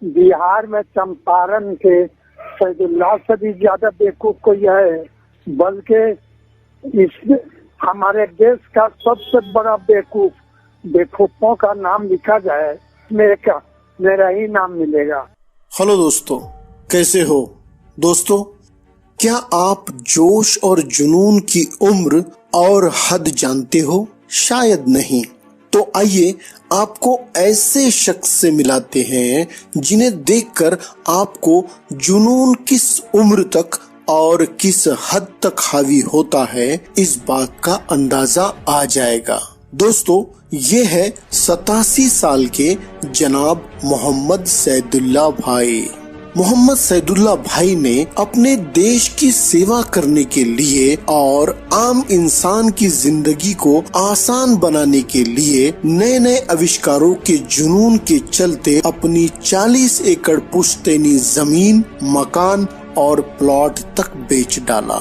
बिहार में चंपारण के सैदुल्लाह से भी ज्यादा बेवकूफ कोई है, बल्कि इस हमारे देश का सबसे बड़ा बेवकूफों का नाम लिखा जाए मेरा ही नाम मिलेगा। हेलो दोस्तों, कैसे हो दोस्तों? क्या आप जोश और जुनून की उम्र और हद जानते हो? शायद नहीं। तो आइए आपको ऐसे शख्स से मिलाते हैं जिन्हें देखकर आपको जुनून किस उम्र तक और किस हद तक हावी होता है इस बात का अंदाजा आ जाएगा। दोस्तों, ये है 87 साल के जनाब मोहम्मद सैदुल्लाह भाई। मोहम्मद सैदुल्लाह भाई ने अपने देश की सेवा करने के लिए और आम इंसान की जिंदगी को आसान बनाने के लिए नए नए आविष्कारों के जुनून के चलते अपनी 40 एकड़ पुश्तैनी जमीन, मकान और प्लॉट तक बेच डाला।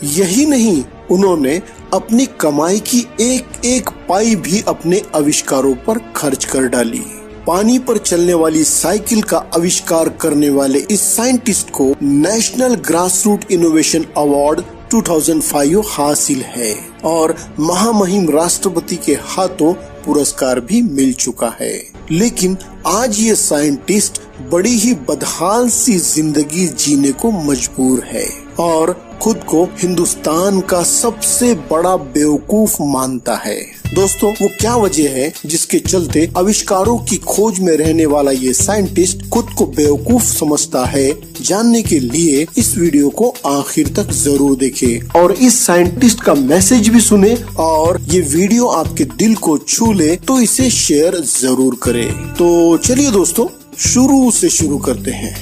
यही नहीं, उन्होंने अपनी कमाई की एक एक पाई भी अपने आविष्कारों पर खर्च कर डाली। पानी पर चलने वाली साइकिल का आविष्कार करने वाले इस साइंटिस्ट को नेशनल ग्रासरूट इनोवेशन अवार्ड 2005 हासिल है और महामहिम राष्ट्रपति के हाथों पुरस्कार भी मिल चुका है। लेकिन आज ये साइंटिस्ट बड़ी ही बदहाल सी जिंदगी जीने को मजबूर है और खुद को हिंदुस्तान का सबसे बड़ा बेवकूफ मानता है। दोस्तों, वो क्या वजह है जिसके चलते आविष्कारों की खोज में रहने वाला ये साइंटिस्ट खुद को बेवकूफ समझता है? जानने के लिए इस वीडियो को आखिर तक जरूर देखें और इस साइंटिस्ट का मैसेज भी सुने, और ये वीडियो आपके दिल को छू ले तो इसे शेयर जरूर करें। तो चलिए दोस्तों, शुरू से शुरू करते हैं।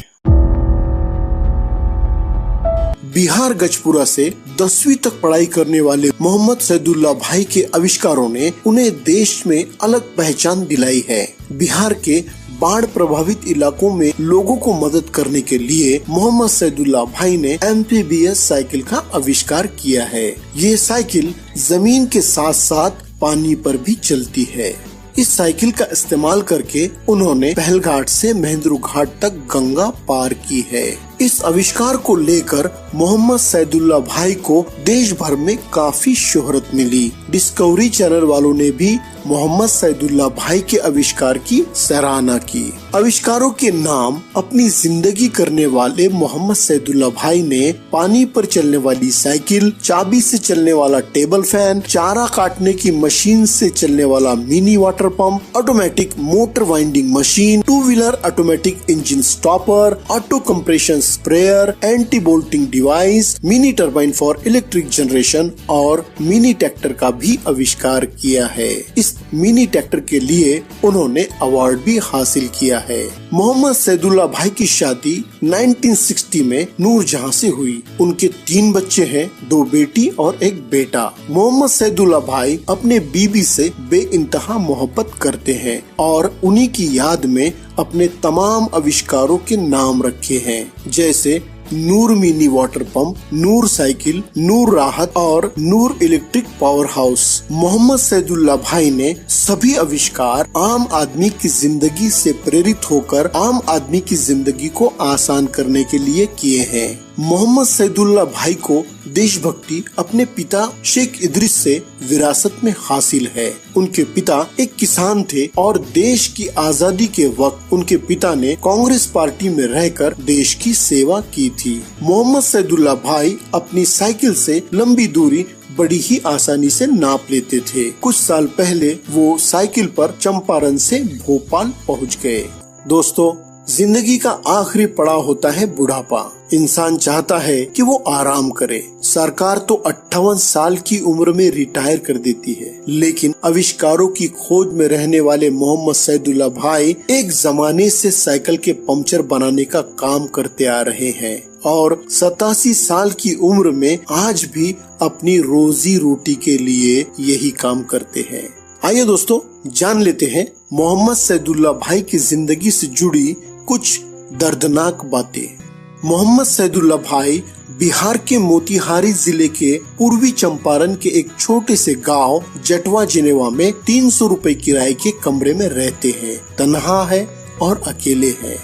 बिहार गजपुरा से 10वीं तक पढ़ाई करने वाले मोहम्मद सैदुल्लाह भाई के आविष्कारों ने उन्हें देश में अलग पहचान दिलाई है। बिहार के बाढ़ प्रभावित इलाकों में लोगों को मदद करने के लिए मोहम्मद सैदुल्लाह भाई ने MPBS साइकिल का आविष्कार किया है। ये साइकिल जमीन के साथ साथ पानी पर भी चलती है। इस साइकिल का इस्तेमाल करके उन्होंने पहलघाट से महेंद्र घाट तक गंगा पार की है। इस आविष्कार को लेकर मोहम्मद सैदुल्लाह भाई को देश भर में काफी शोहरत मिली। डिस्कवरी चैनल वालों ने भी मोहम्मद सैदुल्लाह भाई के आविष्कार की सराहना की। आविष्कारों के नाम अपनी जिंदगी करने वाले मोहम्मद सैदुल्लाह भाई ने पानी पर चलने वाली साइकिल, चाबी से चलने वाला टेबल फैन, चारा काटने की मशीन से चलने वाला mini water pump, automatic motor winding machine, 2 wheeler automatic engine stopper, auto compression sprayer, anti bolting device, mini turbine for electric generation और मिनी ट्रैक्टर का भी आविष्कार किया है। इस मिनी ट्रैक्टर के लिए उन्होंने अवार्ड भी हासिल किया है। मोहम्मद सैदुल्लाह भाई की शादी 1960 में नूरजहां से हुई। उनके 3 बच्चे हैं, 2 बेटी और 1 बेटा। मोहम्मद सैदुल्लाह भाई अपने बीबी से बेइंतहा मोहब्बत करते हैं और उन्हीं की याद में अपने तमाम आविष्कारों के नाम रखे हैं, जैसे Noor mini water pump, Noor cycle, Noor Rahat और Noor electric power house. Mohammad Saidullah भाई ने सभी आविष्कार आम आदमी की जिंदगी से प्रेरित होकर आम आदमी की जिंदगी को आसान करने के लिए किए हैं। मोहम्मद सैदुल्लाह भाई को देशभक्ति अपने पिता शेख इदरीस से विरासत में हासिल है। उनके पिता एक किसान थे और देश की आजादी के वक्त उनके पिता ने कांग्रेस पार्टी में रहकर देश की सेवा की थी। मोहम्मद सैदुल्लाह भाई अपनी साइकिल से लंबी दूरी बड़ी ही आसानी से नाप लेते थे। कुछ साल पहले वो साइकिल पर चंपारण से भोपाल पहुंच गए। दोस्तों, जिंदगी का आखिरी पड़ाव होता है बुढ़ापा। इंसान चाहता है कि वो आराम करे। सरकार तो 58 साल की उम्र में रिटायर कर देती है, लेकिन आविष्कारों की खोज में रहने वाले मोहम्मद सैदुल्लाह भाई एक जमाने से साइकिल के पंक्चर बनाने का काम करते आ रहे हैं और 87 साल की उम्र में आज भी अपनी रोजी रोटी के लिए यही काम करते हैं। आइए दोस्तों, जान लेते हैं मोहम्मद सैदुल्लाह भाई की जिंदगी से जुड़ी कुछ दर्दनाक बातें। मोहम्मद सैदुल्लाह भाई बिहार के मोतिहारी जिले के पूर्वी चंपारण के एक छोटे से गांव जटवा जिनेवा में 300 रुपए किराए के कमरे में रहते हैं। तन्हा है और अकेले हैं।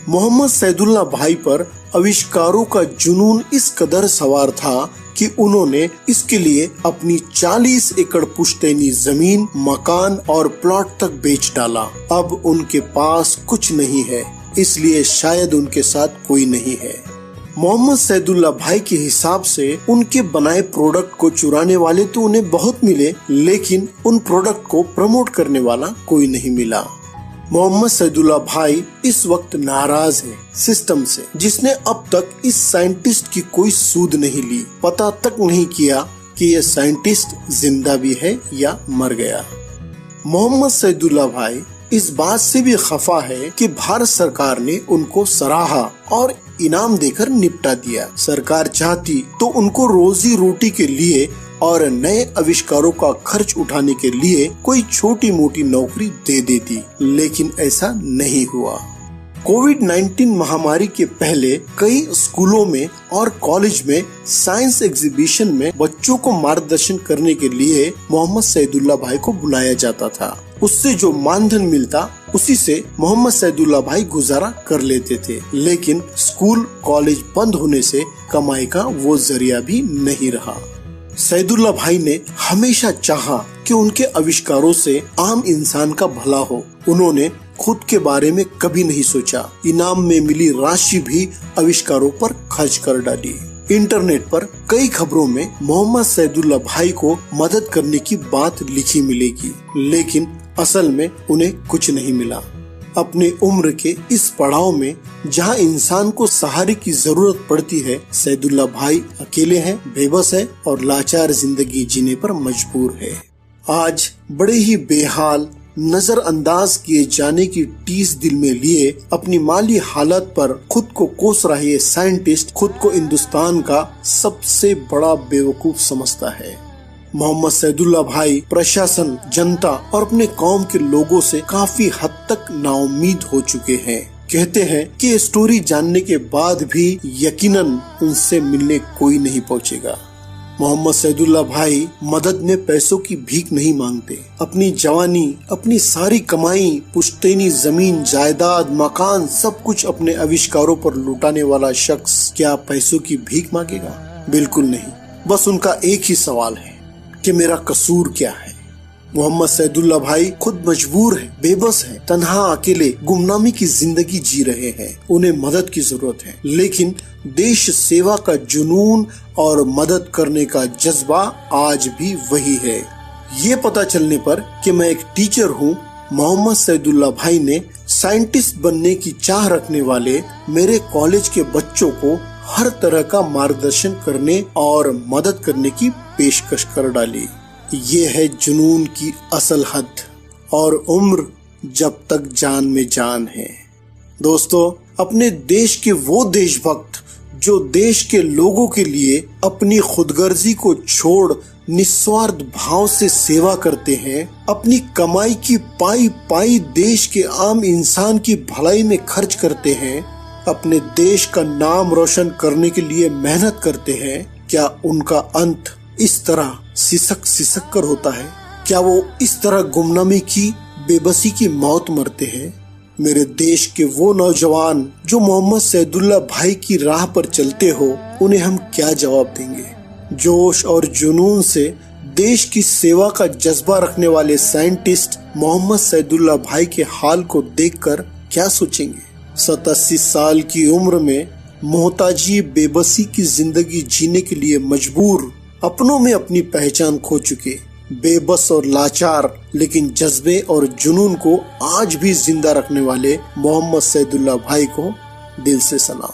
मोहम्मद सैदुल्ला भाई पर आविष्कारों का जुनून इस कदर सवार था कि उन्होंने इसके लिए अपनी 40 एकड़ पुश्तैनी जमीन, मकान और प्लॉट तक बेच डाला। अब उनके पास कुछ नहीं है, इसलिए शायद उनके साथ कोई नहीं है। मोहम्मद सैदुल्ला भाई के हिसाब से उनके बनाए प्रोडक्ट को चुराने वाले तो उन्हें बहुत मिले, लेकिन उन प्रोडक्ट को प्रमोट करने वाला कोई नहीं मिला। मोहम्मद सैदुल्ला भाई इस वक्त नाराज है सिस्टम से, जिसने अब तक इस साइंटिस्ट की कोई सूद नहीं ली, पता तक नहीं किया कि यह साइंटिस्ट जिंदा भी है या मर गया। मोहम्मद सैदुल्ला भाई इस बात से भी खफा है कि भारत सरकार ने उनको सराहा और इनाम देकर निपटा दिया। सरकार चाहती तो उनको रोजी रोटी के लिए और नए आविष्कारों का खर्च उठाने के लिए कोई छोटी मोटी नौकरी दे देती, लेकिन ऐसा नहीं हुआ। कोविड-19 महामारी के पहले कई स्कूलों में और कॉलेज में साइंस एग्जीबिशन में बच्चों को मार्गदर्शन करने के लिए मोहम्मद सैदुल्ला भाई को बुलाया जाता था। उससे जो मानधन मिलता उसी से मोहम्मद सैदुल्ला भाई गुजारा कर लेते थे, लेकिन स्कूल कॉलेज बंद होने से कमाई का वो जरिया भी नहीं रहा। सैदुल्ला भाई ने हमेशा चाहा कि उनके आविष्कारों से आम इंसान का भला हो। उन्होंने खुद के बारे में कभी नहीं सोचा। इनाम में मिली राशि भी आविष्कारों पर खर्च कर डाली। इंटरनेट पर कई खबरों में मोहम्मद सैदुल्ला भाई को मदद करने की बात लिखी मिलेगी, लेकिन असल में उन्हें कुछ नहीं मिला। अपने उम्र के इस पड़ाव में जहां इंसान को सहारे की जरूरत पड़ती है, सैदुल्ला भाई अकेले हैं, बेबस है और लाचार जिंदगी जीने पर मजबूर है। आज बड़े ही बेहाल, नजरअंदाज किए जाने की टीस दिल में लिए अपनी माली हालत पर खुद को कोस रहा ये साइंटिस्ट खुद को हिंदुस्तान का सबसे बड़ा बेवकूफ समझता है। मोहम्मद सैदुल्ला भाई प्रशासन, जनता और अपने कौम के लोगों से काफी हद तक नाउम्मीद हो चुके हैं। कहते हैं कि स्टोरी जानने के बाद भी यकीनन उनसे मिलने कोई नहीं पहुंचेगा। मोहम्मद सैदुल्ला भाई मदद में पैसों की भीख नहीं मांगते। अपनी जवानी, अपनी सारी कमाई, पुश्तैनी जमीन, जायदाद, मकान, सब कुछ अपने आविष्कारों पर लुटाने वाला शख्स क्या पैसों की भीख मांगेगा? बिल्कुल नहीं। बस उनका एक ही सवाल है कि मेरा कसूर क्या है। मोहम्मद सैदुल्ला भाई खुद मजबूर है, बेबस है, तन्हा अकेले गुमनामी की जिंदगी जी रहे हैं। उन्हें मदद की जरूरत है, लेकिन देश सेवा का जुनून और मदद करने का जज्बा आज भी वही है। ये पता चलने पर कि मैं एक टीचर हूँ, मोहम्मद सैदुल्ला भाई ने साइंटिस्ट बनने की चाह रखने वाले मेरे कॉलेज के बच्चों को हर तरह का मार्गदर्शन करने और मदद करने की पेशकश कर डाली। ये है जुनून की असल हद और उम्र जब तक जान में जान है। दोस्तों, अपने देश के वो देशभक्त जो देश के लोगों के लिए अपनी खुदगर्जी को छोड़ निस्वार्थ भाव से सेवा करते हैं, अपनी कमाई की पाई पाई देश के आम इंसान की भलाई में खर्च करते हैं, अपने देश का नाम रोशन करने के लिए मेहनत करते हैं, क्या उनका अंत इस तरह सिसक सिसक कर होता है? क्या वो इस तरह गुमनामी की, बेबसी की मौत मरते हैं? मेरे देश के वो नौजवान जो मोहम्मद सैदुल्ला भाई की राह पर चलते हो, उन्हें हम क्या जवाब देंगे? जोश और जुनून से देश की सेवा का जज्बा रखने वाले साइंटिस्ट मोहम्मद सैदुल्ला भाई के हाल को देखकर क्या सोचेंगे? 87 साल की उम्र में मोहताजी, बेबसी की जिंदगी जीने के लिए मजबूर, अपनों में अपनी पहचान खो चुके, बेबस और लाचार लेकिन जज्बे और जुनून को आज भी जिंदा रखने वाले मोहम्मद सैदुल्ला भाई को दिल से सलाम।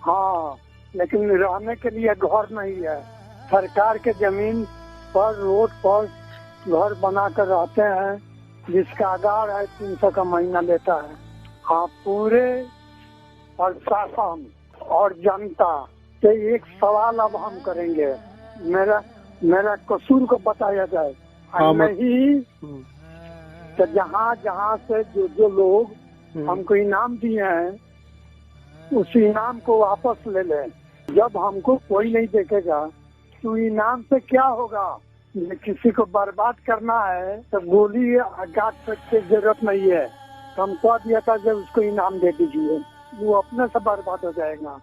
हाँ, लेकिन रहने के लिए घर नहीं है। सरकार के जमीन पर, रोड पर घर बनाकर रहते हैं, जिसका आधार है 300 का महीना लेता है। हाँ, पूरे प्रशासन और जनता से एक सवाल अब हम करेंगे, मेरा कसूर को बताया जाए। नहीं तो जहाँ जहाँ से जो लोग हमको इनाम दिए हैं, उस इनाम को वापस ले लें। जब हमको कोई नहीं देखेगा तो इनाम से क्या होगा? किसी को बर्बाद करना है तो गोली आघात की जरूरत नहीं है। हम कह दिया था जब उसको इनाम दे दीजिए। वो अपने से बर्बाद हो जाएगा।